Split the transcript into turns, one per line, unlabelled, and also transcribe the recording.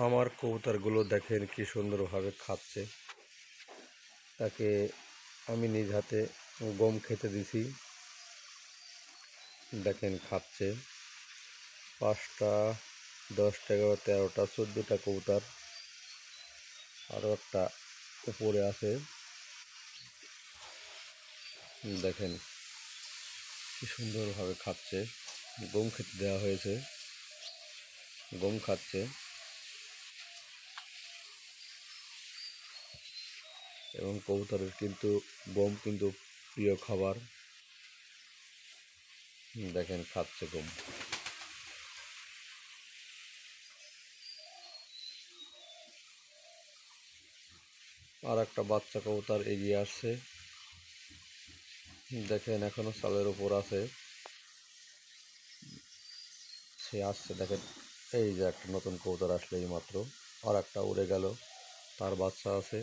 আমার কবুতরগুলো দেখেন কি সুন্দরভাবে খাচ্ছে। তাকে আমি নিজ হাতে গম খেতে দিছি, দেখেন খাচ্ছে। 5টা 10টা 11টা 13টা 14টা কবুতর, আরও একটা উপরে আছে, দেখেন কি সুন্দরভাবে খাচ্ছে। গম খেতে দেওয়া হয়েছে, গম খাচ্ছে এবং কবুতরের কিন্তু গম কিন্তু প্রিয় খাবার। দেখেন খাচ্ছে গম। আর একটা বাচ্চা কবুতর এগিয়ে আসছে, দেখেন এখনো চালের উপর আছে, সে আসছে। দেখেন এই যে একটা নতুন কবুতর আসলে এই মাত্র, আর একটা উড়ে গেল, তার বাচ্চা আছে।